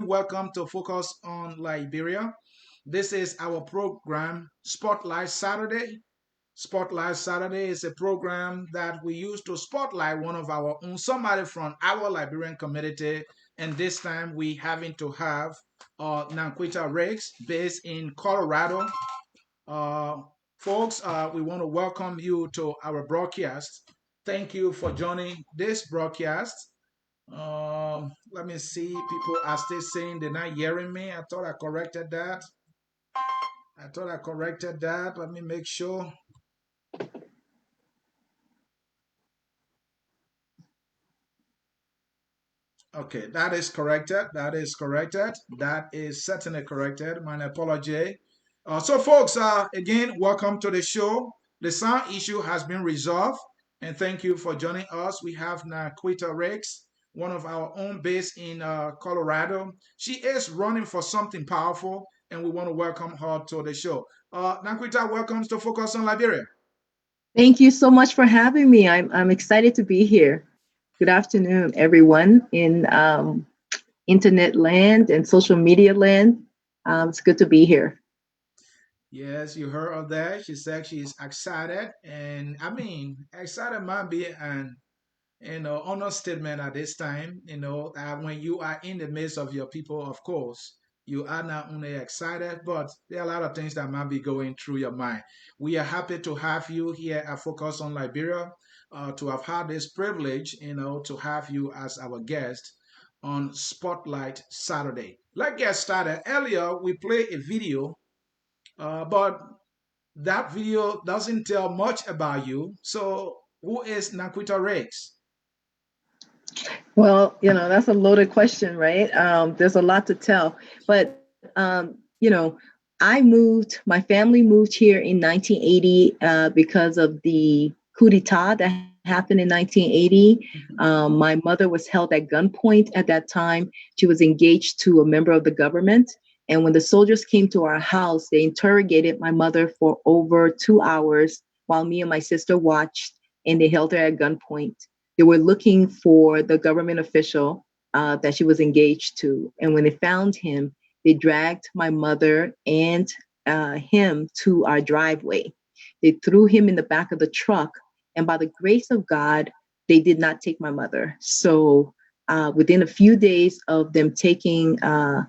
welcome to Focus on Liberia. This is our program, Spotlight Saturday. Spotlight Saturday is a program that we use to spotlight one of our own, somebody from our Liberian community. And this time we having to have Naquetta Rex based in Colorado. Uh, Folks, we want to welcome you to our broadcast. Thank you for joining this broadcast. Let me see. People are still saying they're not hearing me. I thought I corrected that. Let me make sure. Okay, that is corrected. That is certainly corrected. My apology. Folks, again, welcome to the show. The sound issue has been resolved, and thank you for joining us. We have Naquetta Rex, one of our own based in Colorado. She is running for something powerful, and we want to welcome her to the show. Naquetta, welcome to Focus on Liberia. Thank you so much for having me. I'm excited to be here. Good afternoon, everyone in internet land and social media land. It's good to be here. Yes, you heard of that. She said she's excited, and I mean, excited might be an understatement at this time. When you are in the midst of your people, of course, you are not only excited, but there are a lot of things that might be going through your mind. We are happy to have you here at Focus on Liberia, to have had this privilege, to have you as our guest on Spotlight Saturday. Let's get started. Earlier, we played a video, but that video doesn't tell much about you. So, who is Naquetta Rex? Well, that's a loaded question, right? There's a lot to tell, but my family moved here in 1980 because of the coup d'etat that happened in 1980. My mother was held at gunpoint at that time. She was engaged to a member of the government. And when the soldiers came to our house, they interrogated my mother for over 2 hours while me and my sister watched, and they held her at gunpoint. They were looking for the government official that she was engaged to. And when they found him, they dragged my mother and him to our driveway. They threw him in the back of the truck. And by the grace of God, they did not take my mother. So within a few days of them taking, my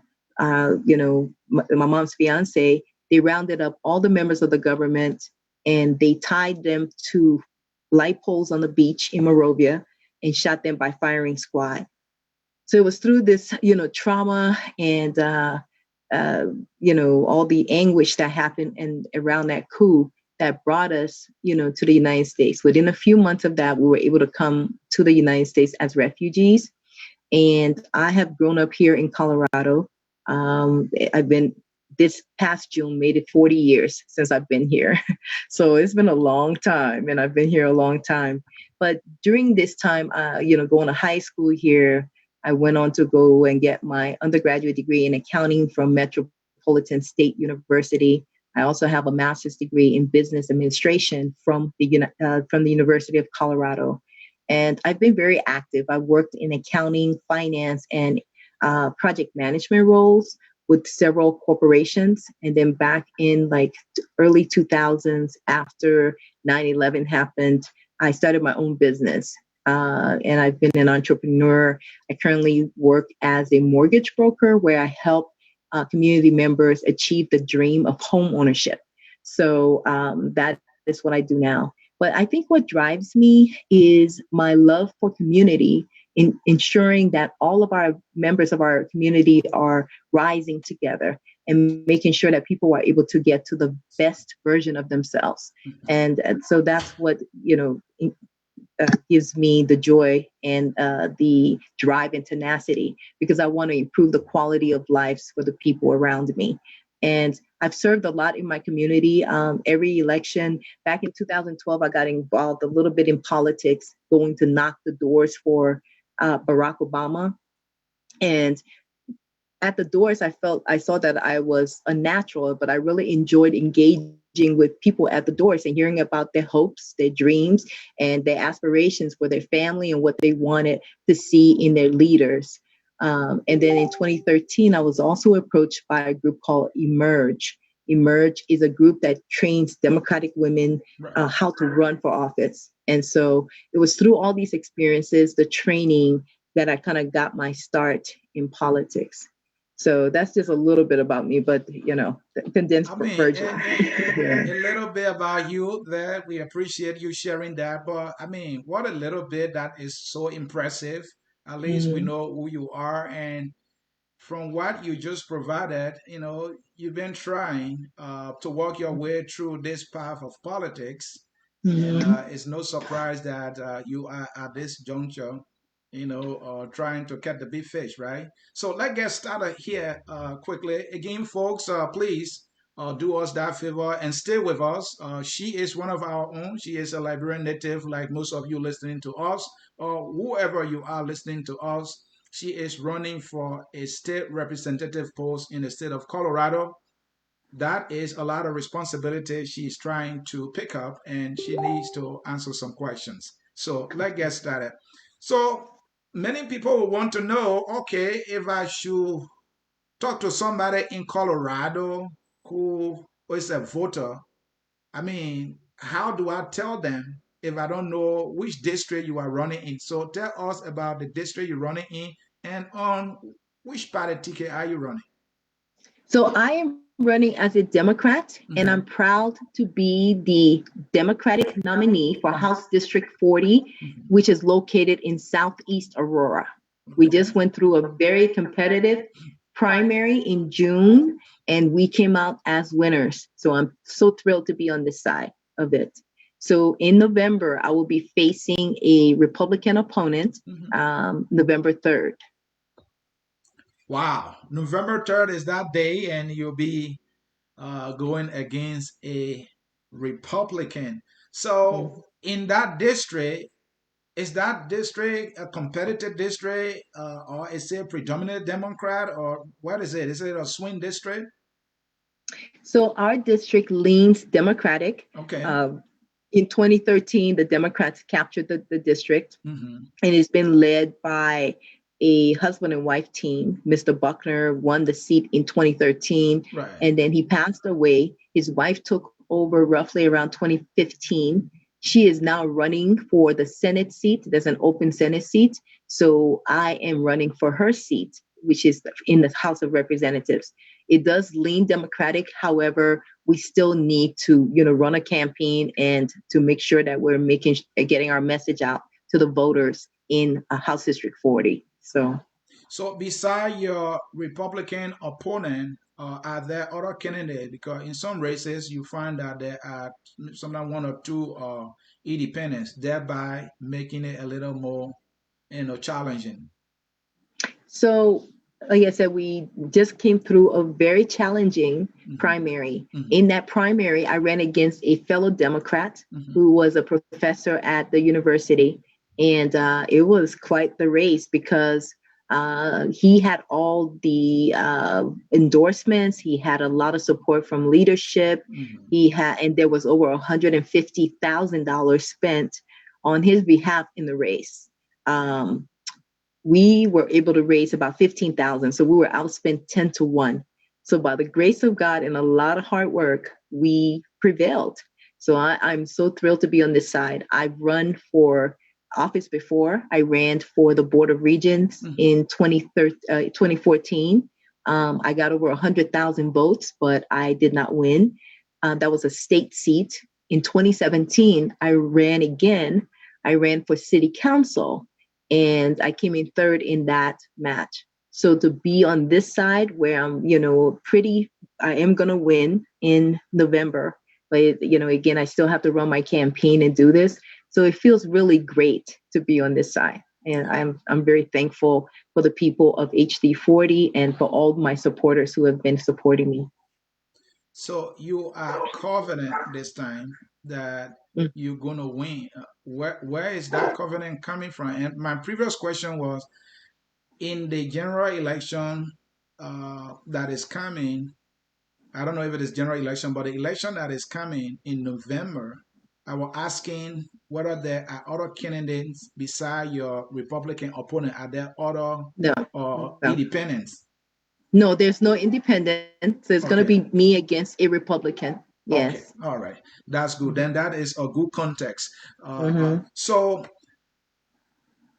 mom's fiance, they rounded up all the members of the government and they tied them to light poles on the beach in Morovia and shot them by firing squad. So it was through this, trauma and, all the anguish that happened and around that coup that brought us, to the United States. Within a few months of that, we were able to come to the United States as refugees. And I have grown up here in Colorado. I've been this past June made it 40 years since I've been here. So it's been a long time and I've been here a long time. But during this time, going to high school here, I went on to go and get my undergraduate degree in accounting from Metropolitan State University. I also have a master's degree in business administration from the University of Colorado. And I've been very active. I worked in accounting, finance, and project management roles with several corporations. And then back in like early 2000s, after 9/11 happened, I started my own business. And I've been an entrepreneur. I currently work as a mortgage broker where I help community members achieve the dream of home ownership. So that is what I do now. But I think what drives me is my love for community, in ensuring that all of our members of our community are rising together and making sure that people are able to get to the best version of themselves. And so that's what, gives me the joy and the drive and tenacity, because I want to improve the quality of lives for the people around me. And I've served a lot in my community. Every election back in 2012, I got involved a little bit in politics, going to knock the doors for Barack Obama. And at the doors, I saw that I was a natural, but I really enjoyed engaging with people at the doors and hearing about their hopes, their dreams, and their aspirations for their family and what they wanted to see in their leaders. And then in 2013, I was also approached by a group called Emerge. Emerge is a group that trains Democratic women Right. how to run for office. And so it was through all these experiences, the training, that I kind of got my start in politics. So that's just a little bit about me, but condensed I mean, version. Yeah. a little bit about you there. We appreciate you sharing that. But I mean, what a little bit that is so impressive. At least we Mhm. know who you are. And from what you just provided, you've been trying to work your way through this path of politics. And Mhm. it's no surprise that you are at this juncture, trying to catch the big fish, right? So let's get started here quickly. Again, folks, please do us that favor and stay with us. She is one of our own. She is a Liberian native, like most of you listening to us, or whoever you are listening to us. She is running for a state representative post in the state of Colorado. That is a lot of responsibility she's trying to pick up, and she needs to answer some questions. So let's get started. So many people will want to know, okay, if I should talk to somebody in Colorado who is a voter, I mean, how do I tell them if I don't know which district you are running in? So tell us about the district you're running in and on which party ticket are you running? So I am running as a Democrat, and Mm-hmm. I'm proud to be the Democratic nominee for House District 40, Mm-hmm. which is located in Southeast Aurora. We Okay. just went through a very competitive primary in June, and we came out as winners. So I'm so thrilled to be on this side of it. So in November, I will be facing a Republican opponent, Mm-hmm. November 3rd. Wow. November 3rd is that day, and you'll be going against a Republican. So in that district, is that district a competitive district, or is it predominant Democrat, or what is it? Is it a swing district? So our district leans Democratic. Okay. Uh, in 2013, the Democrats captured the district, Mm-hmm. and it's been led by a husband and wife team. Mr. Buckner won the seat in 2013, Right. and then he passed away. His wife took over roughly around 2015. She is now running for the Senate seat. There's an open Senate seat. So I am running for her seat, which is in the House of Representatives. It does lean Democratic. However, we still need to, run a campaign and to make sure that we're getting our message out to the voters in House District 40. So, So beside your Republican opponent, are there other candidates? Because in some races, you find that there are sometimes one or two independents, thereby making it a little more, challenging. so, like I said, we just came through a very challenging Hmm. primary. Hmm. In that primary, I ran against a fellow Democrat Hmm. who was a professor at the university. And it was quite the race because he had all the endorsements. He had a lot of support from leadership. Hmm. And there was over $150,000 spent on his behalf in the race. Um, we were able to raise about 15,000. So we were outspent 10-1. So by the grace of God and a lot of hard work, we prevailed. So I'm so thrilled to be on this side. I've run for office before. I ran for the Board of Regents Hmm. in 2014. I got over 100,000 votes, but I did not win. That was a state seat. In 2017, I ran again. I ran for city council, and I came in third in that match. So to be on this side where I'm, I am gonna win in November, but again, I still have to run my campaign and do this. So it feels really great to be on this side, and I'm very thankful for the people of HD40 and for all my supporters who have been supporting me. So you are confident this time that Mm. you're gonna win. Where is that confidence coming from? And my previous question was in the general election that is coming. I don't know if it is general election, but the election that is coming in November, I was asking whether there are other candidates beside your Republican opponent. Are there other No, no, independents? no. There's no independent. So it's going to be Okay. me against a Republican. Okay. Yes. All right. That's good. Mm-hmm. Then that is a good context. Mm-hmm. So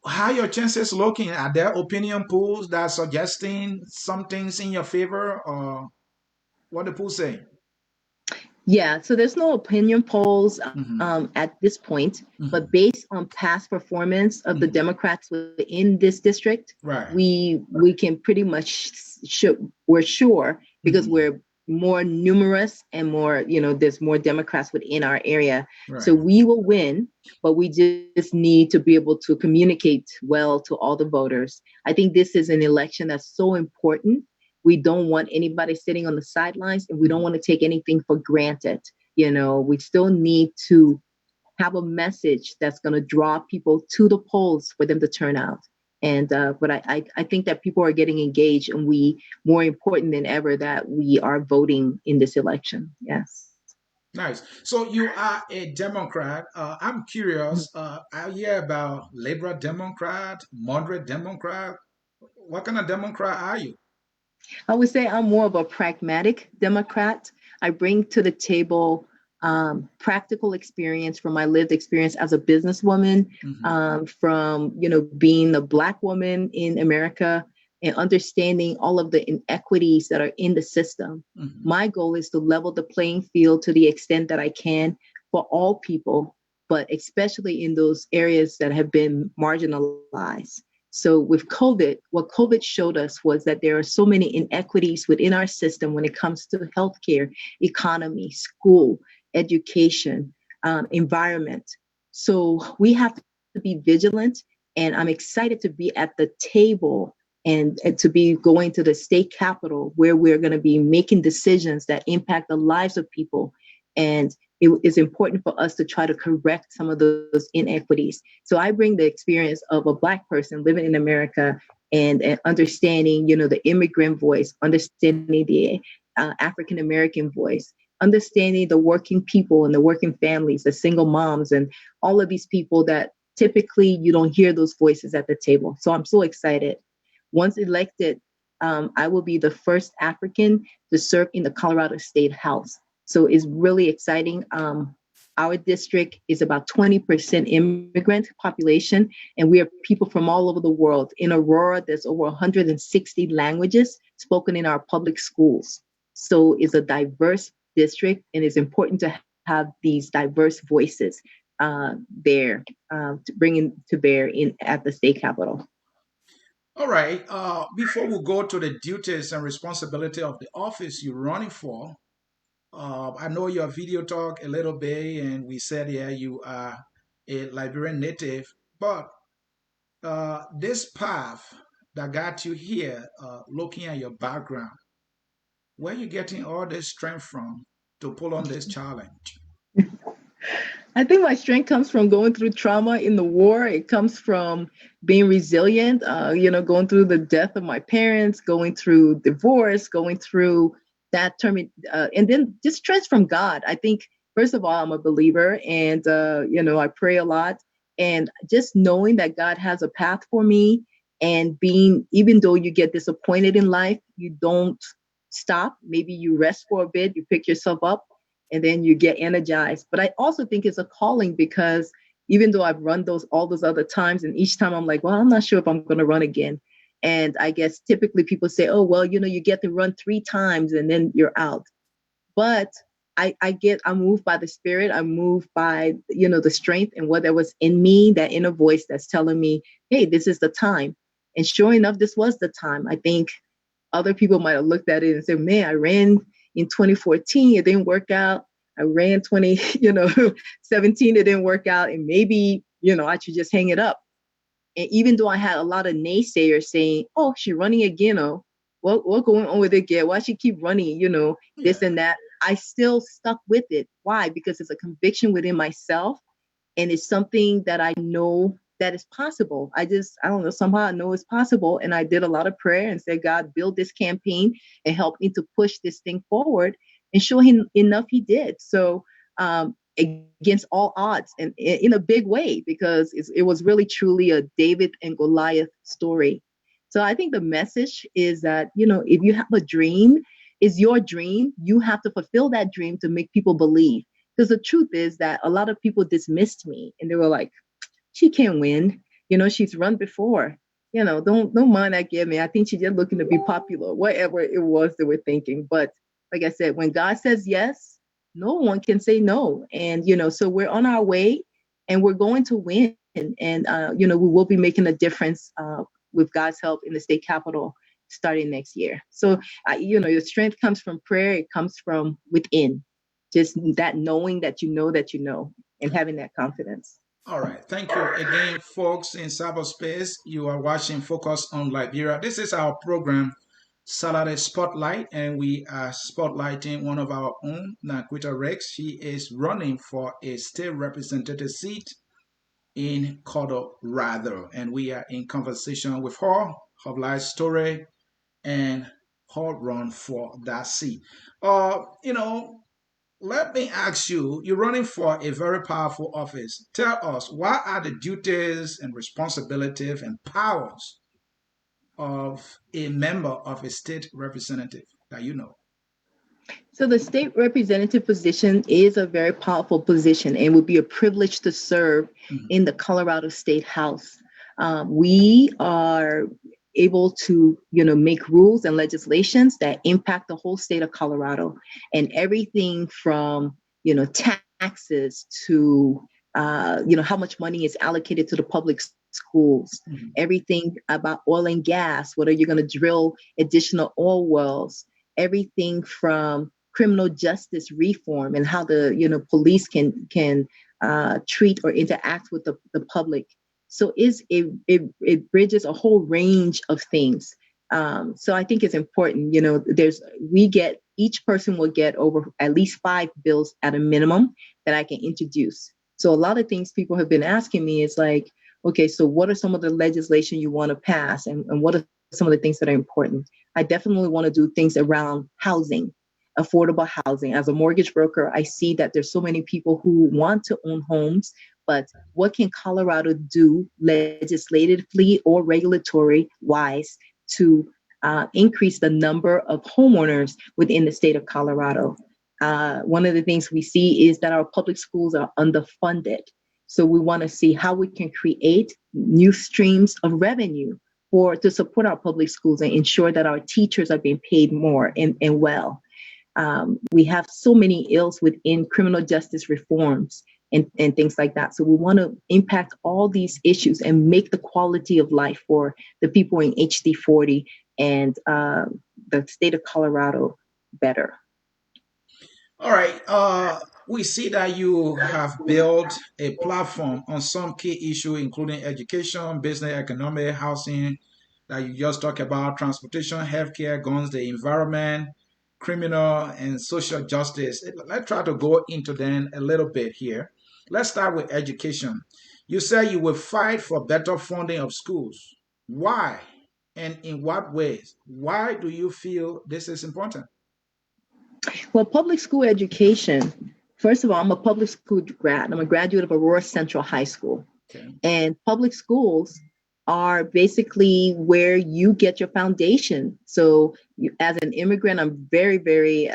how are your chances looking? Are there opinion polls that are suggesting some things in your favor, or what the polls say? Yeah, so there's no opinion polls Mm-hmm. at this point, but Mm-hmm. based on past performance of the Mm-hmm. Democrats within this district, Right. we can pretty much we're sure because Mm-hmm. we're more numerous and more, there's more Democrats within our area. So Right. we will win, but we just need to be able to communicate well to all the voters. I think this is an election that's so important. We don't want anybody sitting on the sidelines, and we don't Mm-hmm. want to take anything for granted. We still need to have a message that's going to draw people to the polls for them to turn out. And but I think that people are getting engaged, and we more important than ever that we are voting in this election. Yes. Nice. So you are a Democrat. I'm curious. I hear about liberal Democrat, moderate Democrat. What kind of Democrat are you? I would say I'm more of a pragmatic Democrat. I bring to the table practical experience from my lived experience as a businesswoman, Mm-hmm. from being a Black woman in America and understanding all of the inequities that are in the system. Mm-hmm. My goal is to level the playing field to the extent that I can for all people, but especially in those areas that have been marginalized. So with COVID, what COVID showed us was that there are so many inequities within our system when it comes to healthcare, economy, school, education, environment. So we have to be vigilant, and I'm excited to be at the table and to be going to the state capitol where we're going to be making decisions that impact the lives of people. And it is important for us to try to correct some of those inequities. So I bring the experience of a Black person living in America and understanding, the immigrant voice, understanding the African American voice, understanding the working people and the working families, the single moms, and all of these people that typically you don't hear those voices at the table. So I'm so excited. Once elected, I will be the first African to serve in the Colorado State House. So it's really exciting. Our district is about 20% immigrant population, and we are people from all over the world. In Aurora, there's over 160 languages spoken in our public schools. So it's a diverse district, and it's important to have these diverse voices there to bring to bear in at the state capitol. All right. Before we go to the duties and responsibility of the office you're running for, I know your video talk a little bit, and we said, yeah, you are a Liberian native, but this path that got you here, looking at your background, where you getting all this strength from to pull on this challenge? I think my strength comes from going through trauma in the war. It comes from being resilient, going through the death of my parents, going through divorce, going through that term, and then just strength from God. I think, first of all, I'm a believer and, I pray a lot. And just knowing that God has a path for me and being, even though you get disappointed in life, you don't stop. Maybe you rest for a bit, you pick yourself up, and then you get energized. But I also think it's a calling because even though I've run those all those other times, and each time I'm like, well, I'm not sure if I'm going to run again. And I guess typically people say, oh, well, you get to run 3 times and then you're out. But I'm moved by the spirit. I'm moved by, the strength and what there was in me, that inner voice that's telling me, hey, this is the time. And sure enough, this was the time. I think other people might have looked at it and said, man, I ran in 2014, it didn't work out. I ran 20, 17, it didn't work out. And maybe, I should just hang it up. And even though I had a lot of naysayers saying, oh, she's running again, oh, what going on with it again? Why she keep running, this Yeah. and that. I still stuck with it. Why? Because it's a conviction within myself, and it's something that I know that is possible. I don't know, somehow I know it's possible. And I did a lot of prayer and said, God, build this campaign and help me to push this thing forward. And sure enough, he did. So against all odds and in a big way, because it was really truly a David and Goliath story. So I think the message is that, if you have a dream, is your dream, you have to fulfill that dream to make people believe. Because the truth is that a lot of people dismissed me and they were like, she can't win. She's run before. Don't mind that give me. I think she's just looking to be popular, whatever it was they were thinking. But like I said, when God says yes, no one can say no. And so we're on our way and we're going to win. And we will be making a difference with God's help in the state capitol starting next year. So your strength comes from prayer, it comes from within. Just that knowing that you know, and having that confidence. All right. Thank you again, folks in cyberspace. You are watching Focus on Liberia. This is our program, Saturday Spotlight, and we are spotlighting one of our own, Naquetta Rex. She is running for a state representative seat in Colorado, and we are in conversation with her life story, and her run for that seat. Uh, you know, Let me ask you, you're running for a very powerful office. Tell us, what are the duties and responsibilities and powers of a member of a state representative that you know? So the state representative position is a very powerful position and would be a privilege to serve Mhm. in the Colorado State House. We are able to, make rules and legislations that impact the whole state of Colorado, and everything from, taxes to, how much money is allocated to the public schools, Mhm. everything about oil and gas, whether you're going to drill additional oil wells, everything from criminal justice reform and how the police can treat or interact with the public. So it bridges a whole range of things. So I think it's important. There's we get each person will get over at least 5 bills at a minimum that I can introduce. So a lot of things people have been asking me is like, okay, so what are some of the legislation you want to pass, and what are some of the things that are important? I definitely want to do things around housing, affordable housing. As a mortgage broker, I see that there's so many people who want to own homes, but what can Colorado do legislatively or regulatory wise to increase the number of homeowners within the state of Colorado? One of the things we see is that our public schools are underfunded. So we want to see how we can create new streams of revenue to support our public schools and ensure that our teachers are being paid more and well. We have so many ills within criminal justice reforms and things like that. So we want to impact all these issues and make the quality of life for the people in HD 40 and the state of Colorado better. All right. We see that you have built a platform on some key issues, including education, business, economic, housing, that you just talked about, transportation, healthcare, guns, the environment, criminal, and social justice. Let's try to go into them a little bit here. Let's start with education. You say you will fight for better funding of schools. Why? And in what ways? Why do you feel this is important? Well, public school education, first of all, I'm a public school grad. I'm a graduate of Aurora Central High School. Okay. And public schools are basically where you get your foundation. So, as an immigrant, I'm very, very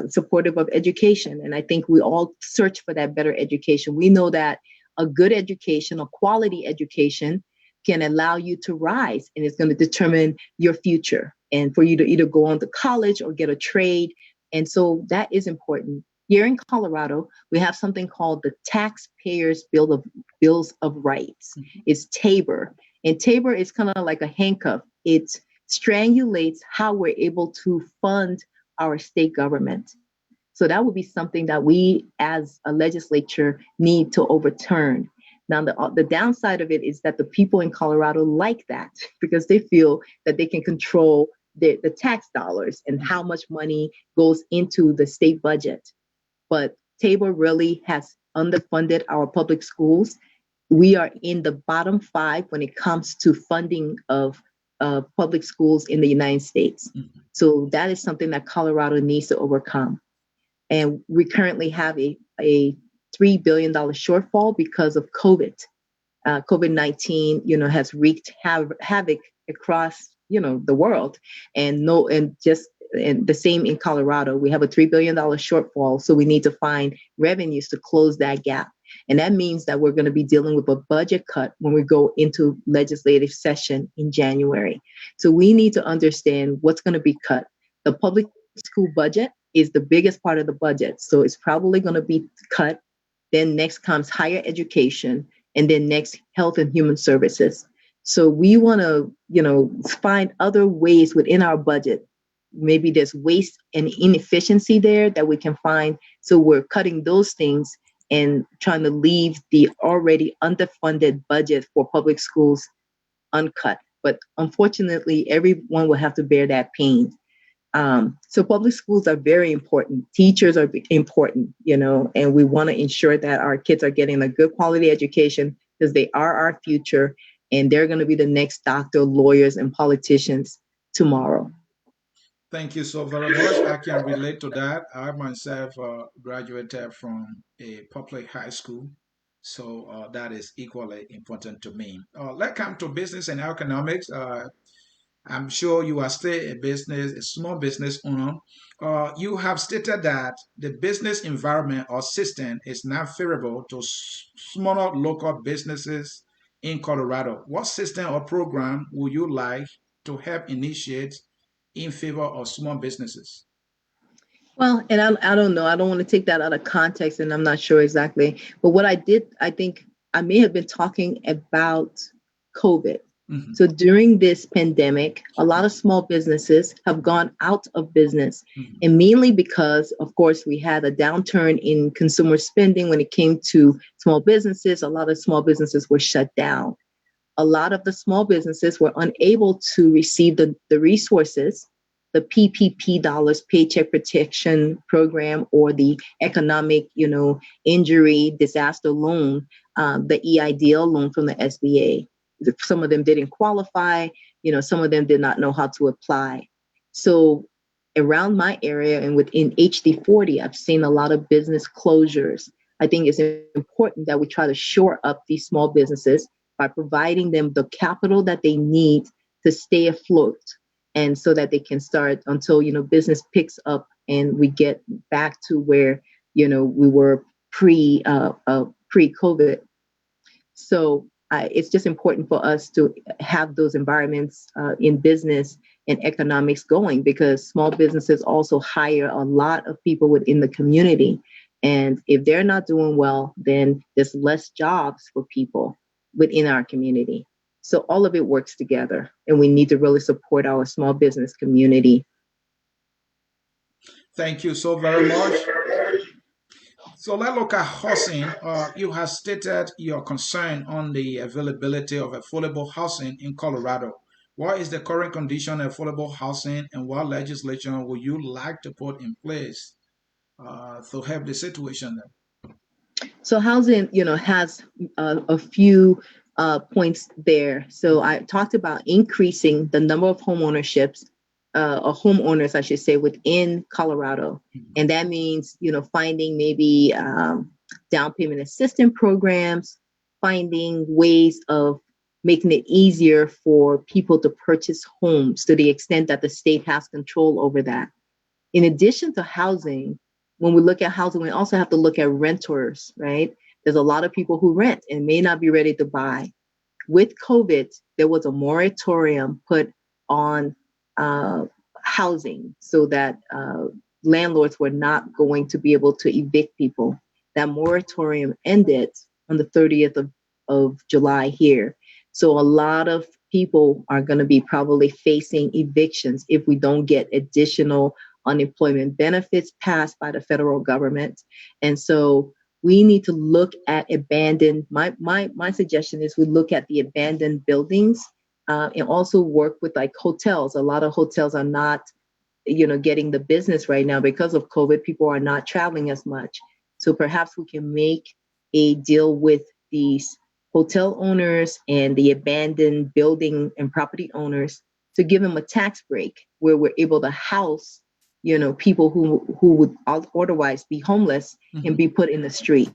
supportive of education. And I think we all search for that better education. We know that a good education, a quality education, can allow you to rise, and it's going to determine your future and for you to either go on to college or get a trade. And so that is important. Here in Colorado, we have something called the Taxpayers Bills of Rights. It's TABOR. And TABOR is kind of like a handcuff. It strangulates how we're able to fund our state government. So that would be something that we as a legislature need to overturn. Now, the downside of it is that the people in Colorado like that because they feel that they can control the tax dollars and how much money goes into the state budget. But Tabor really has underfunded our public schools. We are in the bottom 5 when it comes to funding of public schools in the United States. So that is something that Colorado needs to overcome. And we currently have a $3 billion shortfall because of COVID. COVID-19, has wreaked havoc across, the world, and no, and just and the same in Colorado. We have a $3 billion shortfall, so we need to find revenues to close that gap. And that means that we're going to be dealing with a budget cut when we go into legislative session in January. So we need to understand what's going to be cut. The public school budget is the biggest part of the budget, so it's probably going to be cut. Then next comes higher education, and then next health and human services. So we want to, find other ways within our budget. Maybe there's waste and inefficiency there that we can find. So we're cutting those things and trying to leave the already underfunded budget for public schools uncut. But unfortunately, everyone will have to bear that pain. So public schools are very important. Teachers are important, and we want to ensure that our kids are getting a good quality education because they are our future and they're going to be the next doctor, lawyers, and politicians tomorrow. Thank you so very much. I can relate to that. I myself graduated from a public high school, so that is equally important to me. Let's come to business and economics. I'm sure you are still a small business owner. You have stated that the business environment or system is not favorable to smaller local businesses in Colorado. What system or program would you like to help initiate in favor of small businesses? Well, and I don't know. I don't want to take that out of context, and I'm not sure exactly. But what I did, I think I may have been talking about COVID. Mhm, So during this pandemic, a lot of small businesses have gone out of business, mhm. and mainly because, of course, we had a downturn in consumer spending when it came to small businesses. A lot of small businesses were shut down. A lot of the small businesses were unable to receive the resources, the PPP dollars, Paycheck Protection Program, or the economic, injury disaster loan, the EIDL loan from the SBA. Some of them didn't qualify, some of them did not know how to apply. So around my area and within HD40, I've seen a lot of business closures. I think it's important that we try to shore up these small businesses by providing them the capital that they need to stay afloat and so that they can start until business picks up and we get back to where we were pre COVID. So it's just important for us to have those environments in business and economics going, because small businesses also hire a lot of people within the community. And if they're not doing well, then there's less jobs for people within our community. So all of it works together, and we need to really support our small business community. Thank you so very much. So let's look at housing. You have stated your concern on the availability of affordable housing in Colorado. What is the current condition of affordable housing, and what legislation would you like to put in place to help the situation there? So housing, has a few points there. So I talked about increasing the number of home ownerships, or homeowners, I should say, within Colorado, and that means finding maybe down payment assistance programs, finding ways of making it easier for people to purchase homes to the extent that the state has control over that. In addition to housing, when we look at housing, we also have to look at renters, right? There's a lot of people who rent and may not be ready to buy. With COVID, there was a moratorium put on uh, housing so that landlords were not going to be able to evict people. That moratorium ended on the 30th of July here. So a lot of people are going to be probably facing evictions if we don't get additional unemployment benefits passed by the federal government. And so we need to look at abandoned. My suggestion is we look at the abandoned buildings, and also work with like hotels. A lot of hotels are not, getting the business right now because of COVID. People are not traveling as much. So perhaps we can make a deal with these hotel owners and the abandoned building and property owners to give them a tax break where we're able to house, people who would otherwise be homeless and Mhm. be put in the street.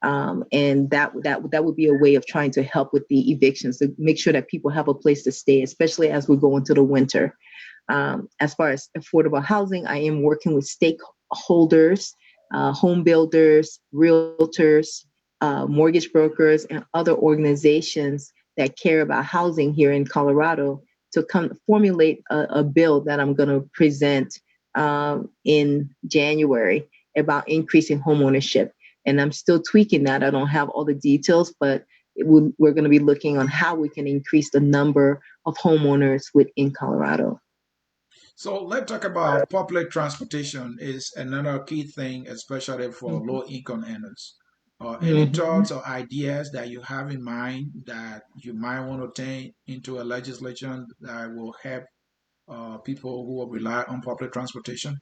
And that would be a way of trying to help with the evictions to make sure that people have a place to stay, especially as we go into the winter. As far as affordable housing, I am working with stakeholders, home builders, realtors, mortgage brokers, and other organizations that care about housing here in Colorado to come formulate a bill that I'm going to present in January about increasing home ownership. And I'm still tweaking that. I don't have all the details, but we're going to be looking on how we can increase the number of homeowners within Colorado. So let's talk about public transportation is another key thing, especially for Mhm. low income earners. Any Mhm. thoughts or ideas that you have in mind that you might want to take into a legislation that will help people who will rely on public transportation?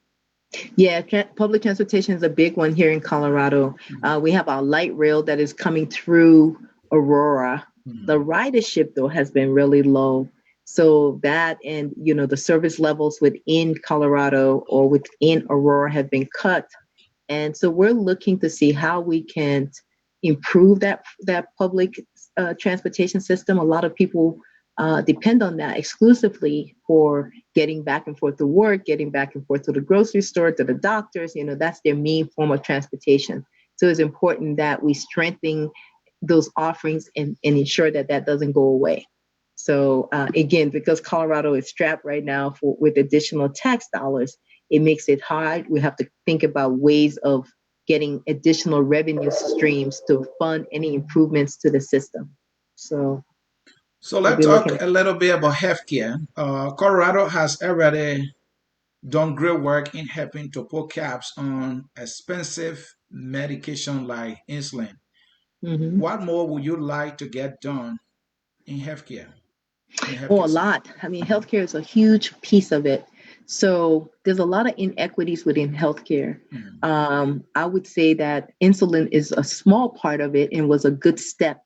Yeah, public transportation is a big one here in Colorado. Mhm. We have our light rail that is coming through Aurora. The Mhm. ridership though has been really low. So that and the service levels within Colorado or within Aurora have been cut. And so we're looking to see how we can improve that public transportation system. A lot of people depend on that exclusively for getting back and forth to work, getting back and forth to the grocery store, to the doctors. That's their main form of transportation. So it's important that we strengthen those offerings and ensure that that doesn't go away. So again, because Colorado is strapped right now with additional tax dollars, it makes it hard. We have to think about ways of getting additional revenue streams to fund any improvements to the system. So So we'll let's be looking talk at. a little bit about healthcare. Colorado has already done great work in helping to put caps on expensive medication like insulin. Mhm. What more would you like to get done in healthcare, in the Oh, healthcare a sector? lot. I mean, healthcare is a huge piece of it. So there's a lot of inequities within healthcare. Mhm. I would say that insulin is a small part of it and was a good step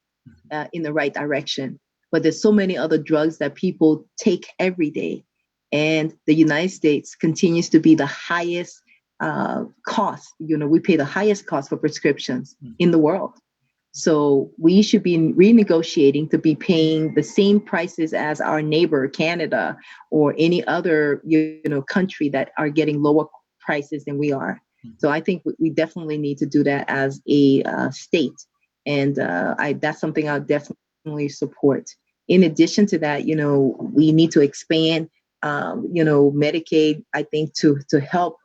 in the right direction. But there's so many other drugs that people take every day, and the United States continues to be the highest cost. We pay the highest cost for prescriptions Mhm. in the world. So we should be renegotiating to be paying the same prices as our neighbor Canada or any other country that are getting lower prices than we are. So I think we definitely need to do that as a state, and I that's something I'll definitely support. In addition to that, we need to expand, Medicaid. I think to help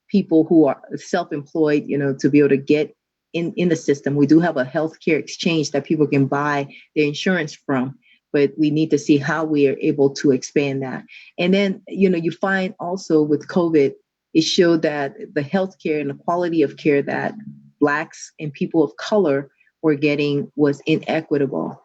people who are self-employed, to be able to get in the system. We do have a healthcare exchange that people can buy their insurance from, but we need to see how we are able to expand that. And then, you find also with COVID, it showed that the healthcare and the quality of care that Blacks and people of color were getting was inequitable.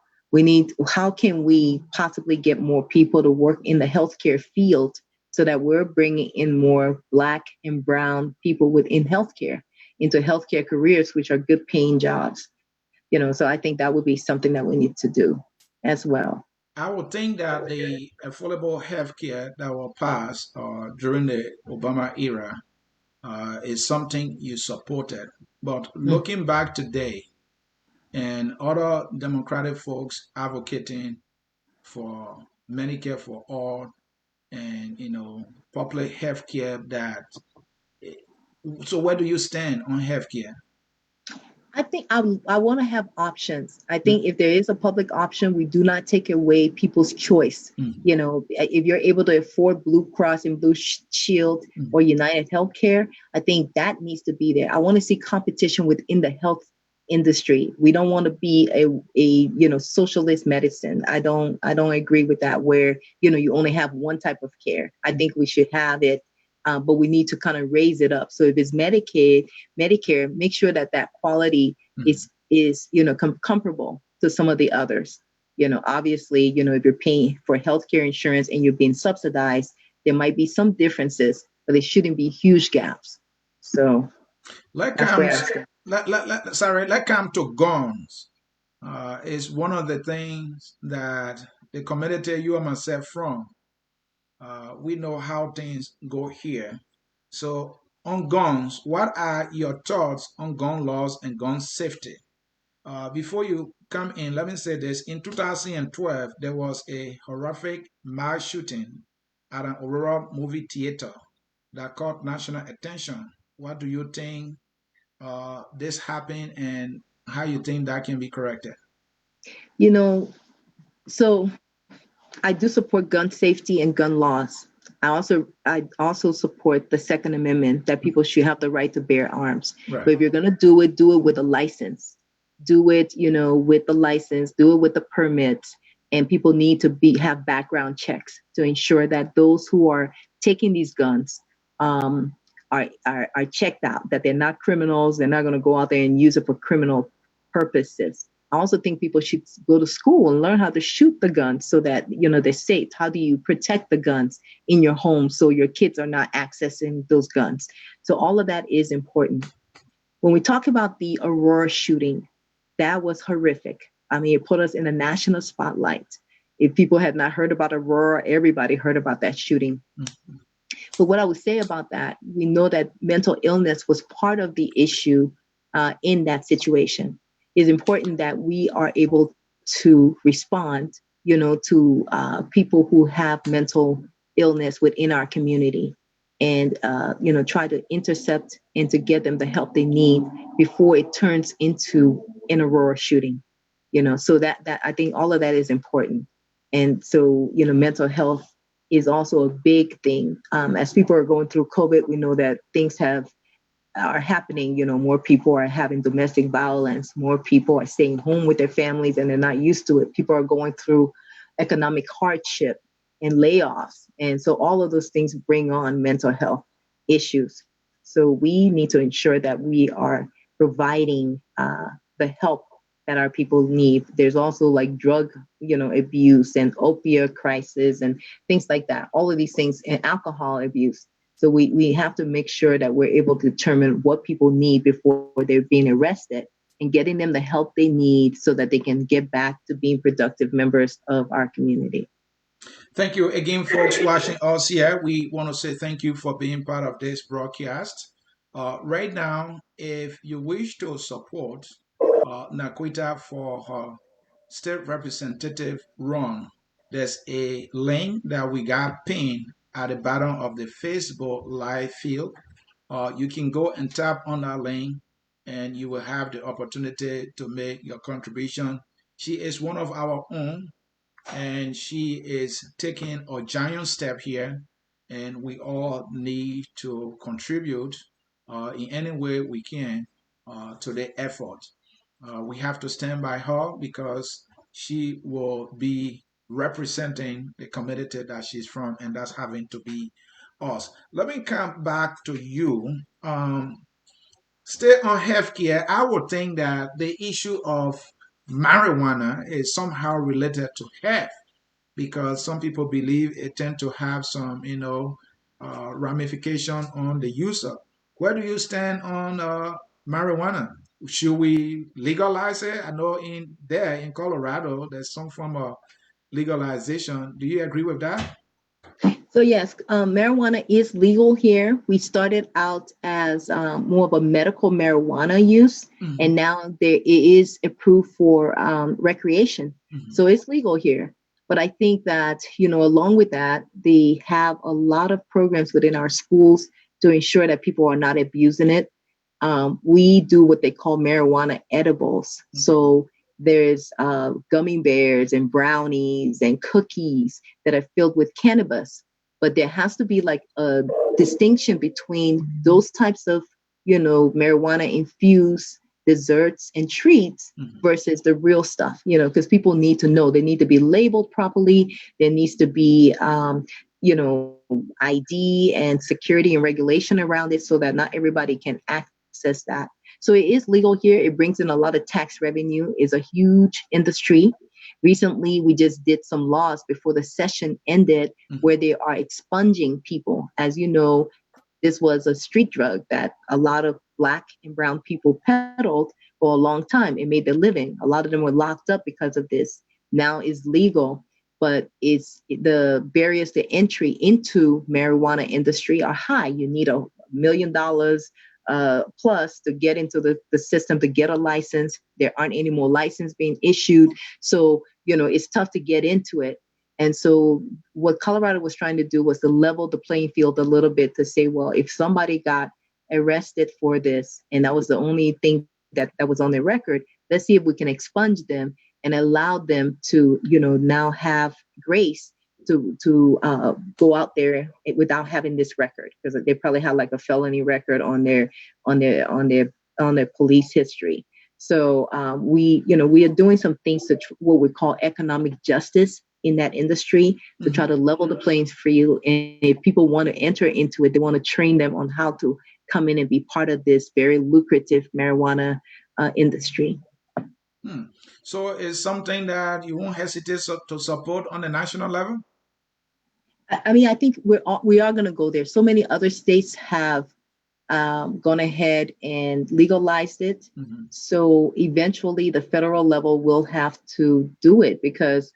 How can we possibly get more people to work in the healthcare field so that we're bringing in more Black and Brown people within healthcare into healthcare careers, which are good paying jobs. So I think that would be something that we need to do as well. I would think that the affordable health care that was passed during the Obama era is something you supported. But Mm. looking back today and other Democratic folks advocating for Medicare for all and public health care that so where do you stand on health care? I think I want to have options. I think if there is a public option, we do not take away people's choice. Mhm. If you're able to afford Blue Cross and Blue Shield Mhm. or United Healthcare, I think that needs to be there. I want to see competition within the health industry. We don't want to be a socialist medicine. I don't agree with that where you only have one type of care. I think we should have it, but we need to kind of raise it up. So if it's Medicaid, Medicare, make sure that that quality Mhm. is comparable to some of the others. Obviously, if you're paying for healthcare insurance and you're being subsidized, there might be some differences, but there shouldn't be huge gaps. So Let that's where come I stand. sorry, let come to guns. Is one of the things that the community you and myself from. We know how things go here. So on guns. What are your thoughts on gun laws and gun safety? Before you come in, let me say this. In 2012, there was a horrific mass shooting at an Aurora movie theater that caught national attention. What do you think this happened and how you think that can be corrected? You know, so I do support gun safety and gun laws. I also support the Second Amendment that people should have the right to bear arms. Right. But if you're gonna do it with a license. Do it, with the license, do it with the permits, and people need to be have background checks to ensure that those who are taking these guns um, are checked out, that they're not criminals, they're not going to go out there and use it for criminal purposes. I also think people should go to school and learn how to shoot the guns so that they're safe. How do you protect the guns in your home so your kids are not accessing those guns? So all of that is important. When we talk about the Aurora shooting, that was horrific. I mean, it put us in a national spotlight. If people had not heard about Aurora, everybody heard about that shooting. Mm-hmm. But what I would say about that, we know that mental illness was part of the issue in that situation. It's important that we are able to respond, to people who have mental illness within our community, and try to intercept and to get them the help they need before it turns into an Aurora shooting. So that I think all of that is important. And so mental health is also a big thing. As people are going through COVID, we know that things are happening. More people are having domestic violence. More people are staying home with their families and they're not used to it. People are going through economic hardship and layoffs. And so all of those things bring on mental health issues. So we need to ensure that we are providing the help that our people need. There's also like drug, abuse and opioid crisis and things like that. All of these things, and alcohol abuse. So we have to make sure that we're able to determine what people need before they're being arrested and getting them the help they need so that they can get back to being productive members of our community. Thank you again, folks watching us here. We want to say thank you for being part of this broadcast. Right now, if you wish to support Naquetta for her state representative run, there's a link that we got pinned at the bottom of the Facebook live field. You can go and tap on that link and you will have the opportunity to make your contribution. She is one of our own and she is taking a giant step here, and we all need to contribute in any way we can to the effort. We have to stand by her because she will be representing the community that she's from, and that's having to be us. Let me come back to you. Stay on healthcare. I would think that the issue of marijuana is somehow related to health because some people believe it tend to have some, ramification on the user. Where do you stand on marijuana? Should we legalize it? I know in Colorado, there's some form of legalization. Do you agree with that? So yes, marijuana is legal here. We started out as more of a medical marijuana use, Mhm. and now it is approved for recreation. Mhm. So it's legal here. But I think that along with that, they have a lot of programs within our schools to ensure that people are not abusing it. We do what they call marijuana edibles. Mhm. So there's gummy bears and brownies and cookies that are filled with cannabis, but there has to be like a distinction between those types of marijuana infused desserts and treats Mhm. versus the real stuff, because people need to know, they need to be labeled properly. There needs to be ID and security and regulation around it so that not everybody can access that. So it is legal here. It brings in a lot of tax revenue. It's a huge industry. Recently, we just did some laws before the session ended Mhm. where they are expunging people. As you know, this was a street drug that a lot of Black and brown people peddled for a long time and made their living. A lot of them were locked up because of this. Now it's legal, but it's the barriers to entry into marijuana industry are high. You need a $1 million plus to get into the system to get a license. There aren't any more license being issued. So, it's tough to get into it. And so what Colorado was trying to do was to level the playing field a little bit to say, well, if somebody got arrested for this and that was the only thing that was on their record, let's see if we can expunge them and allow them to, now have grace to go out there without having this record, because they probably had like a felony record on their on their on their police history. So we are doing some things to what we call economic justice in that industry to try to level the playing field. And if people want to enter into it, they want to train them on how to come in and be part of this very lucrative marijuana industry. Hmm. So it's something that you won't hesitate to support on the national level? I mean, I think we are going to go there. So many other states have gone ahead and legalized it. Hmm. So eventually, the federal level will have to do it because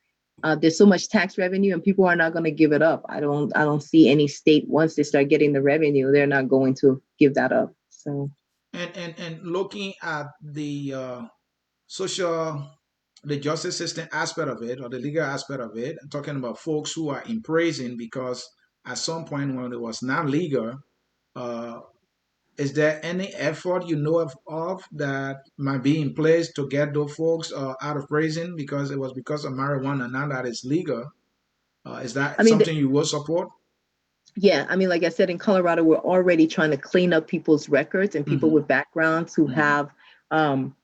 there's so much tax revenue, and people are not going to give it up. I don't see any state, once they start getting the revenue, they're not going to give that up. So And looking at the social, the justice system aspect of it, or the legal aspect of it, I'm talking about folks who are in prison because at some point when it was not legal, uh, is there any effort you know of that might be in place to get those folks out of prison because it was because of marijuana? Now that it's legal, is I that mean, something you will support? yeah, I mean, like I said, in Colorado, we're already trying to clean up people's records and people Hmm. with backgrounds who Hmm. have um,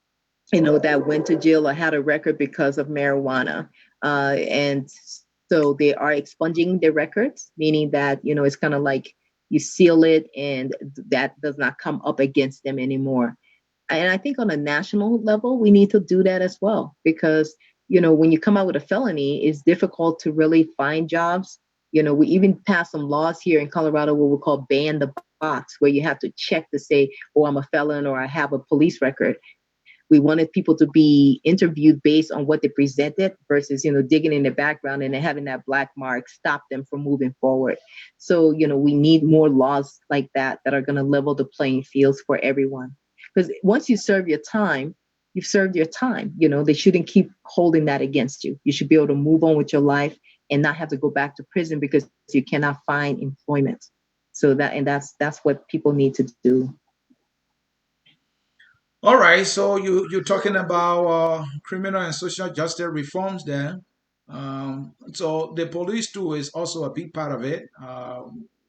that went to jail or had a record because of marijuana. And so they are expunging their records, meaning that, it's kind of like you seal it and that does not come up against them anymore. And I think on a national level, we need to do that as well, because, when you come out with a felony, it's difficult to really find jobs. We even passed some laws here in Colorado what we call ban the box, where you have to check to say, oh, I'm a felon or I have a police record. We wanted people to be interviewed based on what they presented versus, digging in their background and then having that black mark stop them from moving forward. So, we need more laws like that are going to level the playing fields for everyone. Because once you serve your time, you've served your time. They shouldn't keep holding that against you. You should be able to move on with your life and not have to go back to prison because you cannot find employment. So that's what people need to do. All right, so you're talking about criminal and social justice reforms there. So the police too is also a big part of it.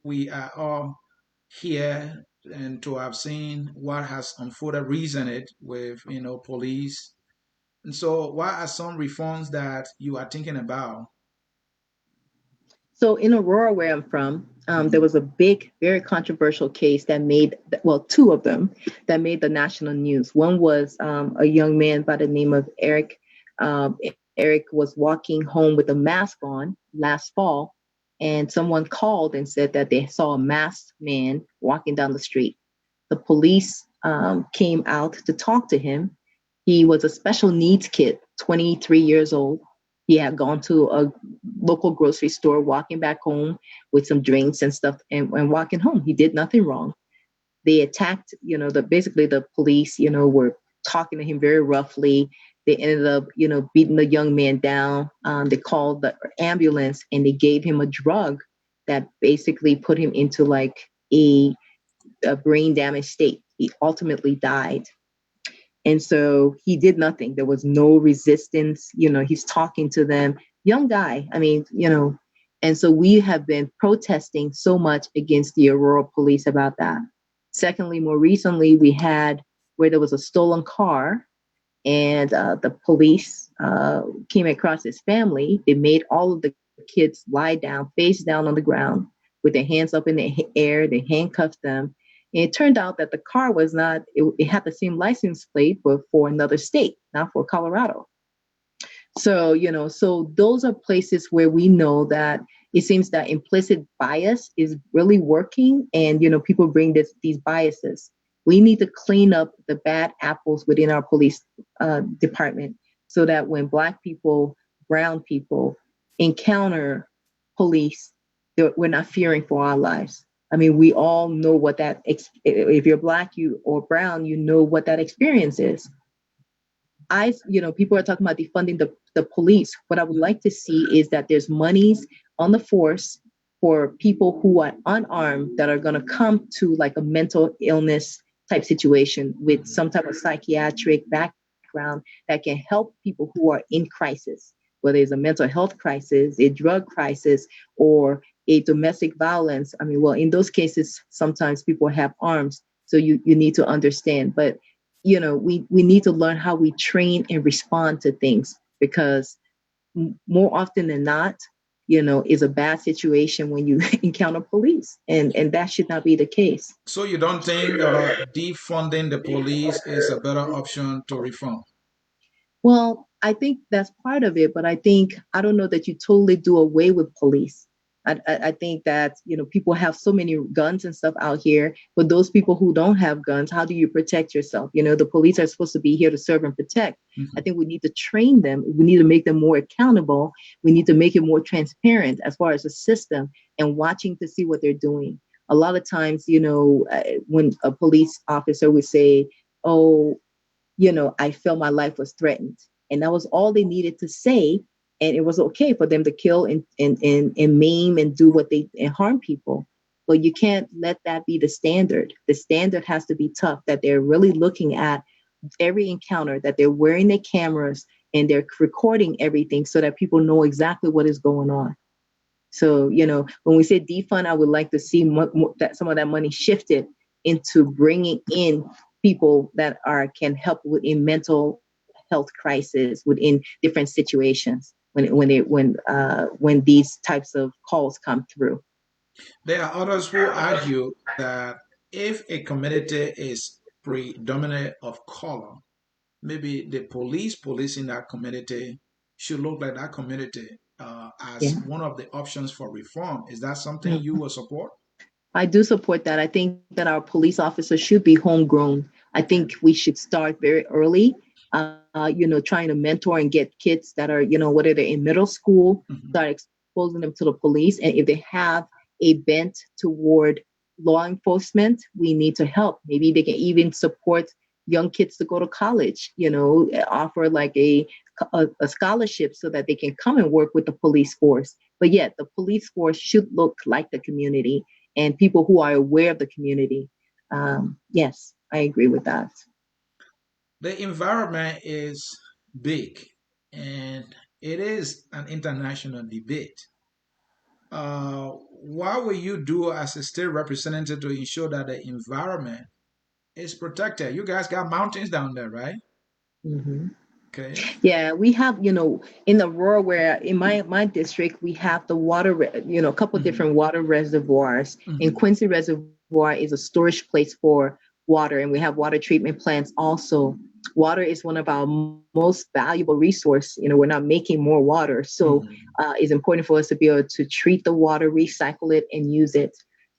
We are all here and to have seen what has unfolded recently with police. And so, what are some reforms that you are thinking about? So in Aurora, where I'm from, there Mhm. was a big, very controversial case that made, well, two of them that made the national news. One was a young man by the name of Eric. Eric was walking home with a mask on last fall, and someone called and said that they saw a masked man walking down the street. The police came out to talk to him. He was a special needs kid, 23 years old. He had gone to a local grocery store, walking back home with some drinks and stuff, and walking home. He did nothing wrong. They attacked, basically the police, were talking to him very roughly. They ended up, beating the young man down. They called the ambulance and they gave him a drug that basically put him into like a brain damaged state. He ultimately died. And so he did nothing. There was no resistance. He's talking to them. Young guy. I mean, and so we have been protesting so much against the Aurora police about that. Secondly, more recently, we had where there was a stolen car and the police came across his family. They made all of the kids lie down, face down on the ground with their hands up in the air. They handcuffed them. And it turned out that the car was not, it had the same license plate, but for another state, not for Colorado. So, so those are places where we know that it seems that implicit bias is really working. And, people bring these biases. We need to clean up the bad apples within our police department so that when Black people, brown people encounter police, we're not fearing for our lives. I mean, we all know what if you're black, you or brown, you know what that experience is. People are talking about defunding the police. What I would like to see is that there's monies on the force for people who are unarmed that are going to come to like a mental illness type situation with Mhm. some type of psychiatric background that can help people who are in crisis, whether it's a mental health crisis, a drug crisis, or a domestic violence. I mean, well, in those cases, sometimes people have arms, so you need to understand. But we need to learn how we train and respond to things, because more often than not, is a bad situation when you encounter police, and that should not be the case. So you don't think defunding the police is a better option to reform? Well, I think that's part of it, but I don't know that you totally do away with police. I think that people have so many guns and stuff out here, but those people who don't have guns, how do you protect yourself? The police are supposed to be here to serve and protect. I Mhm. think we need to train them. We need to make them more accountable. We need to make it more transparent as far as the system and watching to see what they're doing. A lot of times, when a police officer would say, "Oh, I felt my life was threatened." And that was all they needed to say. And it was okay for them to kill and maim and do what they and harm people. But you can't let that be the standard. The standard has to be tough, that they're really looking at every encounter, that they're wearing their cameras and they're recording everything so that people know exactly what is going on. So, when we say defund, I would like to see that some of that money shifted into bringing in people that are can help within mental health crisis within different situations when these types of calls come through. There are others who argue that if a community is predominant of color, maybe the police policing that community should look like that community as Yeah. one of the options for reform. Is that something you Mhm. will support? I do support that. I think that our police officers should be homegrown. I Okay. think we should start very early, trying to mentor and get kids that are, whether they're in middle school, Mhm. start exposing them to the police. And if they have a bent toward law enforcement, we need to help. Maybe they can even support young kids to go to college, offer like a scholarship so that they can come and work with the police force. But yet, the police force should look like the community and people who are aware of the community. Yes, I agree with that. The environment is big and it is an international debate. What will you do as a state representative to ensure that the environment is protected? You guys got mountains down there, right? Mm-hmm. Okay. Yeah, we have, in the rural where in my district, we have the a couple Mhm. different water reservoirs. And Mhm. Quincy Reservoir is a storage place for water, and we have water treatment plants also. Water is one of our most valuable resource. We're not making more water, so Mhm. it's important for us to be able to treat the water, recycle it, and use it.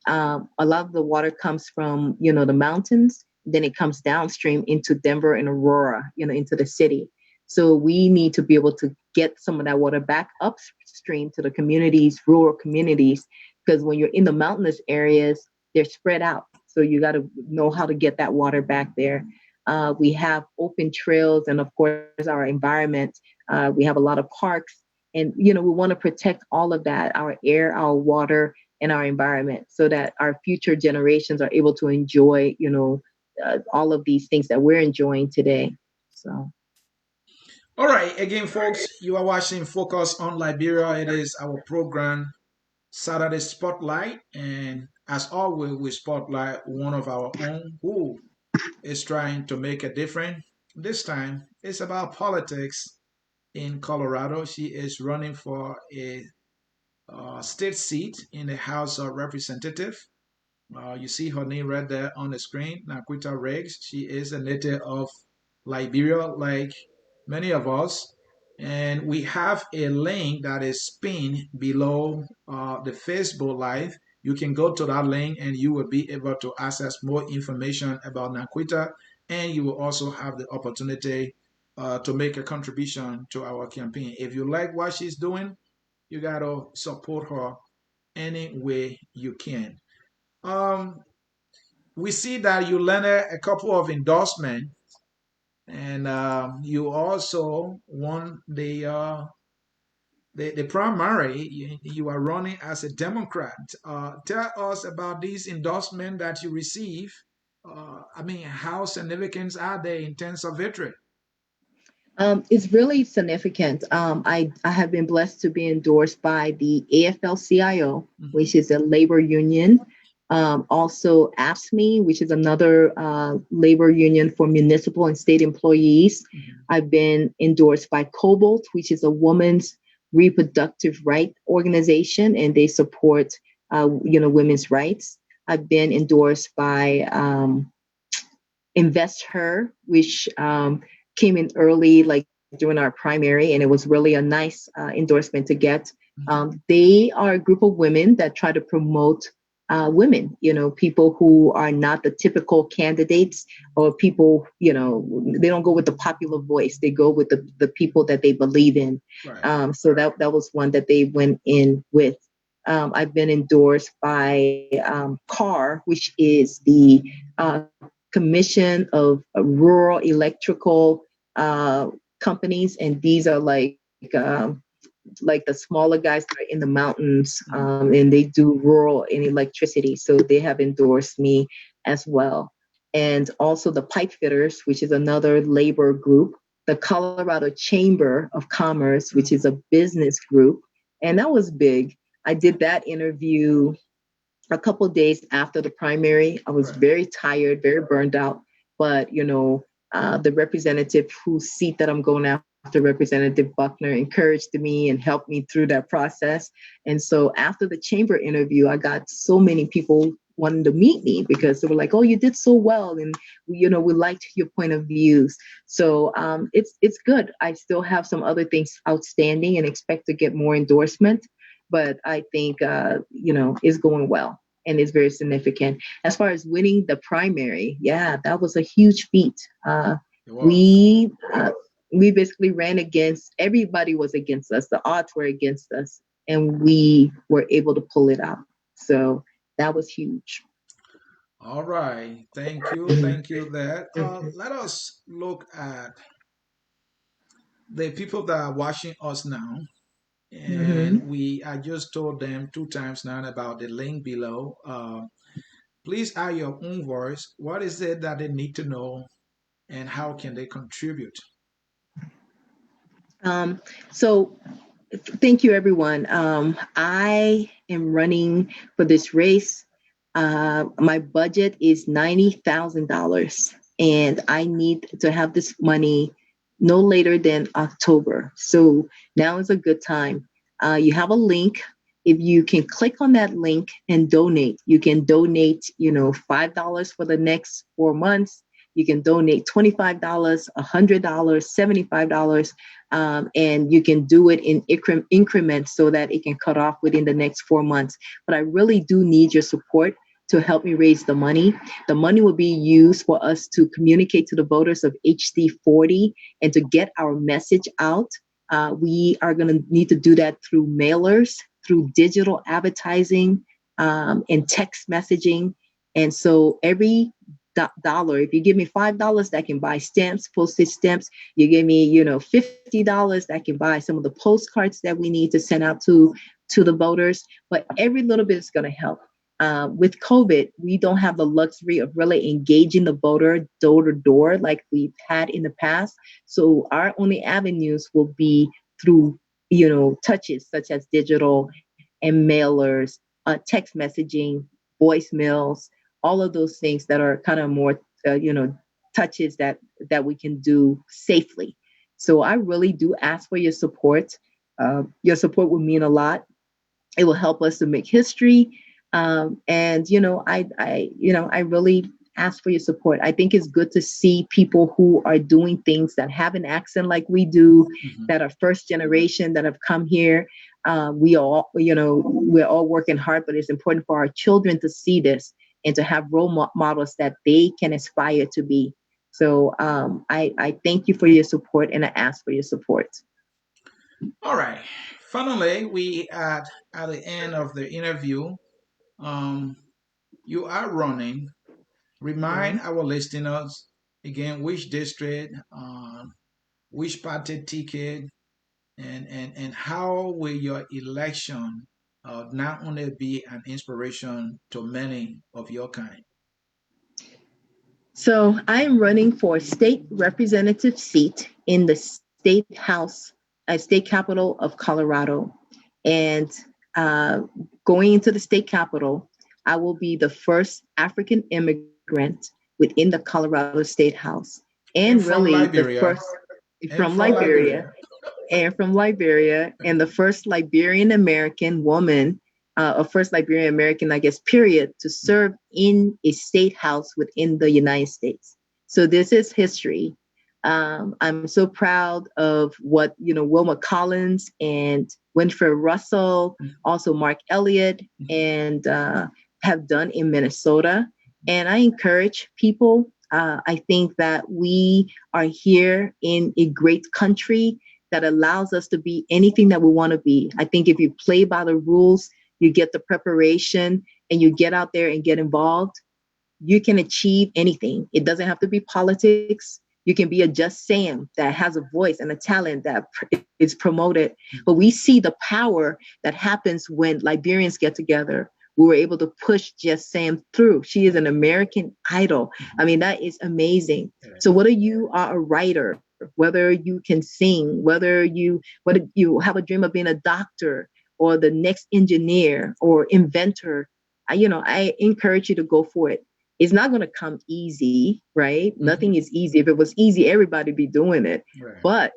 A lot of the water comes from, the mountains. Then it comes downstream into Denver and Aurora, into the city. So we need to be able to get some of that water back upstream to the communities, rural communities, because when you're in the mountainous areas, they're spread out. So you got to know how to get that water back there. We have open trails and, of course, our environment. We have a lot of parks. And, we want to protect all of that, our air, our water, and our environment, so that our future generations are able to enjoy, all of these things that we're enjoying today. So. All right. Again, folks, you are watching Focus on Liberia. It is our program Saturday Spotlight. And as always, we spotlight one of our own who is trying to make a difference. This time, it's about politics in Colorado. She is running for a state seat in the House of Representatives. You see her name right there on the screen, Naquetta Riggs. She is a native of Liberia, like many of us. And we have a link that is pinned below the Facebook Live. You can go to that link and you will be able to access more information about Naquetta. And you will also have the opportunity to make a contribution to our campaign. If you like what she's doing, you got to support her any way you can. Um, we see that you landed a couple of endorsements, and you also won the primary. You are running as a Democrat. Tell us about these endorsements that you receive. I mean, how significant are they in terms of victory? It's really significant. I have been blessed to be endorsed by the AFL-CIO, Hmm. which is a labor union. Also, AFSME, which is another labor union for municipal and state employees. Hmm. I've been endorsed by Cobalt, which is a woman's reproductive right organization, and they support, women's rights. I've been endorsed by Invest Her, which came in early, like during our primary, and it was really a nice endorsement to get. They are a group of women that try to promote women, people who are not the typical candidates or people, they don't go with the popular voice. They go with the people that they believe in. Right. So that was one that they went in with. I've been endorsed by CAR, which is the Commission of Rural Electrical uh, Companies, and these are like the smaller guys that are in the mountains, Mhm. and they do rural and electricity. So they have endorsed me as well. And also the pipe fitters, which is another labor group, the Colorado Chamber of Commerce, which is a Mhm. business group. And that was big. I did that interview a couple of days after the primary. I was Right. very tired, very burned out. But the representative whose seat that I'm going after, Representative Buckner, encouraged me and helped me through that process. And so after the chamber interview, I got so many people wanting to meet me because they were like, "Oh, you did so well, and we liked your point of views." So it's good. I still have some other things outstanding and expect to get more endorsement, but I think is going well and is very significant. As far as winning the primary, yeah, that was a huge feat. It was. We we basically ran against everybody was against us. The odds were against us, and we were able to pull it out. So that was huge. All right. Thank you. Thank you. That. Let us look at the people that are watching us now. And Mm-hmm. I just told them two times now about the link below. Please add your own voice. What is it that they need to know and how can they contribute? Um, so thank you, everyone. I am running for this race. My budget is $90,000, and I need to have this money no later than October. So now is a good time. You have a link. If you can click on that link and donate, you can donate, $5 for the next 4 months. You can donate $25, $100, $75, and you can do it in increments so that it can cut off within the next 4 months. But I really do need your support to help me raise the money. The money will be used for us to communicate to the voters of HD40 and to get our message out. We are going to need to do that through mailers, through digital advertising, and text messaging. And so every dollar, if you give me $5, that can buy stamps, postage stamps. You give me, $50 that can buy some of the postcards that we need to send out to the voters. But every little bit is going to help. With COVID, we don't have the luxury of really engaging the voter door to door like we've had in the past. So our only avenues will be through, touches such as digital and mailers, text messaging, voicemails, all of those things that are kind of more, touches that we can do safely. So I really do ask for your support. Your support would mean a lot. It will help us to make history. And I really ask for your support. I think it's good to see people who are doing things that have an accent like we do, Mhm. that are first generation that have come here. We're all working hard, but it's important for our children to see this and to have models that they can aspire to be. So I thank you for your support and I ask for your support. All right. Finally, we at the end of the interview. Um, you are running, remind Mhm. our listeners again which district, which party ticket, and how will your election not only be an inspiration to many of your kind? So I'm running for state representative seat in the state house, state capital of Colorado. And uh, going into the state capital, I will be the first African immigrant within the Colorado State House, and And really from the first Liberia, from and from Liberia, Liberia. and the first Liberian American woman, or first Liberian American, I guess, period, to serve in a state house within the United States. So this is history. I'm so proud of what Wilma Collins and Winfred Russell, also Mark Elliott, and have done in Minnesota. And I encourage people. I think that we are here in a great country that allows us to be anything that we want to be. I think if you play by the rules, you get the preparation, and you get out there and get involved, you can achieve anything. It doesn't have to be politics. You can be a Just Sam that has a voice and a talent that is promoted. But we see the power that happens when Liberians get together. We were able to push Just Sam through. She is an American idol. I mean, that is amazing. So whether you are a writer, whether you can sing, whether you have a dream of being a doctor or the next engineer or inventor, I encourage you to go for it. It's not going to come easy, right? Nothing is easy. If it was easy, everybody be doing it. Right. But,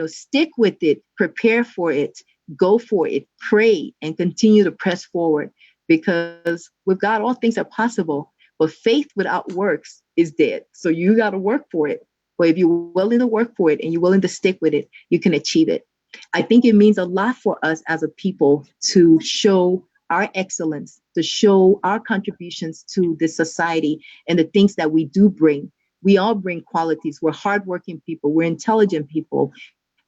stick with it, prepare for it, go for it, pray, and continue to press forward, because with God, all things are possible. But faith without works is dead. So you got to work for it. But if you're willing to work for it and you're willing to stick with it, you can achieve it. I think it means a lot for us as a people to show our excellence, to show our contributions to this society and the things that we do bring. We all bring qualities. We're hardworking people. We're intelligent people.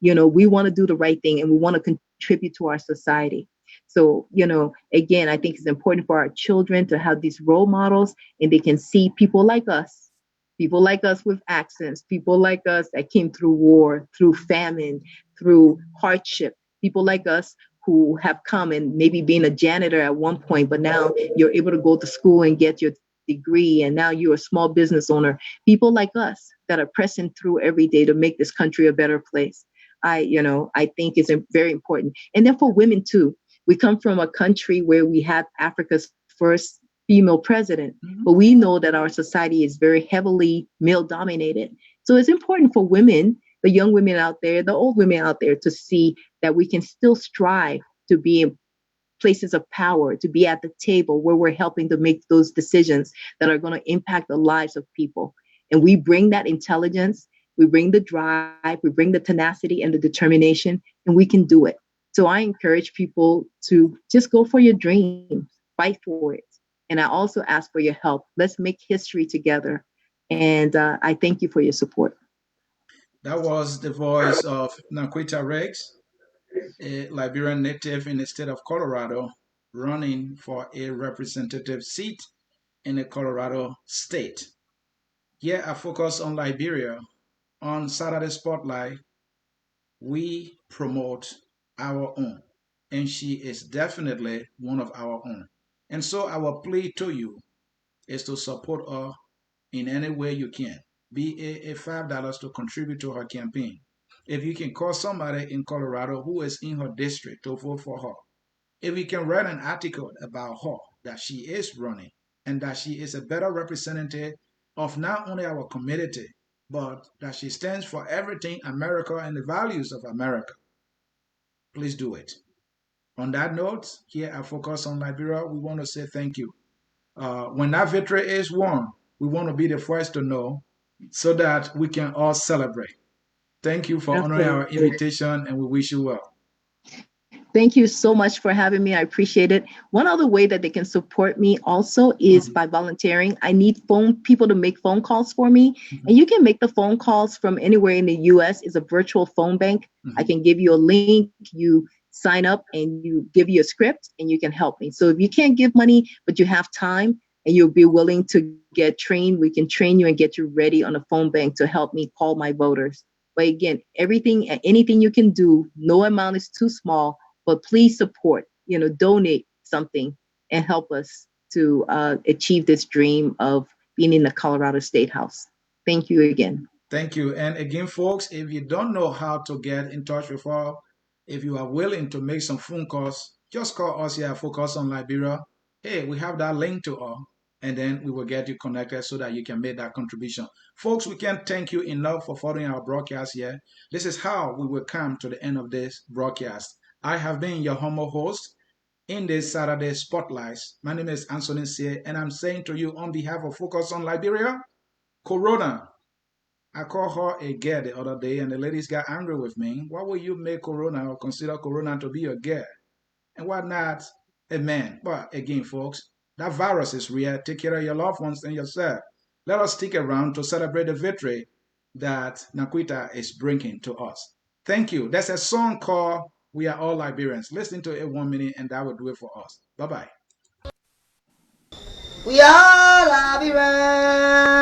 We want to do the right thing, and we want to contribute to our society. So, again, I think it's important for our children to have these role models, and they can see people like us with accents, people like us that came through war, through famine, through hardship, people like us who have come and maybe being a janitor at one point, but now you're able to go to school and get your degree, and now you're a small business owner. People like us that are pressing through every day to make this country a better place. I think is very important. And then for women too, we come from a country where we have Africa's first female president, but we know that our society is very heavily male dominated. So it's important for women, the young women out there, the old women out there, to see that we can still strive to be in places of power, to be at the table where we're helping to make those decisions that are going to impact the lives of people. And we bring that intelligence, we bring the drive, we bring the tenacity and the determination, and we can do it. So I encourage people to just go for your dreams, fight for it. And I also ask for your help. Let's make history together. And I thank you for your support. That was the voice of Naquetta Rex, a Liberian native in the state of Colorado, running for a representative seat in the Colorado state. Here I focus on Liberia. On Saturday Spotlight, we promote our own, and she is definitely one of our own. And so our plea to you is to support her in any way you can. Be a $5 to contribute to her campaign. If you can call somebody in Colorado who is in her district to vote for her, if you can write an article about her that she is running and that she is a better representative of not only our community, but that she stands for everything America and the values of America, please do it. On that note, here I focus on Liberia. We want to say thank you. When that victory is won, we want to be the first to know so that we can all celebrate. Thank you for honoring our Absolutely. invitation, and we wish you well. Thank you so much for having me. I appreciate it. One other way that they can support me also is Mhm, by volunteering. I need phone people to make phone calls for me. mhm, And you can make the phone calls from anywhere in the US. It's a virtual phone bank. I mhm. can give you a link, you sign up and you give you a script and you can help me. So if you can't give money, but you have time, and you'll be willing to get trained, we can train you and get you ready on the phone bank to help me call my voters. But again, anything you can do, no amount is too small, but please support, donate something and help us to achieve this dream of being in the Colorado State House. Thank you again. Thank you. And again, folks, if you don't know how to get in touch with us, if you are willing to make some phone calls, just call us here at Focus on Liberia. Hey, we have that link to all, and then we will get you connected so that you can make that contribution. Folks, we can't thank you enough for following our broadcast here. This is how we will come to the end of this broadcast. I have been your humble host in this Saturday Spotlights. My name is Anthony C, and I'm saying to you on behalf of Focus on Liberia, Corona. I called her a girl the other day, and the ladies got angry with me. Why would you make Corona or consider Corona to be a girl? And why not a man? But again, folks, that virus is real. Take care of your loved ones and yourself. Let us stick around to celebrate the victory that Naquetta is bringing to us. Thank you. There's a song called We Are All Liberians. Listen to it 1 minute, and that will do it for us. Bye bye. We are Liberians.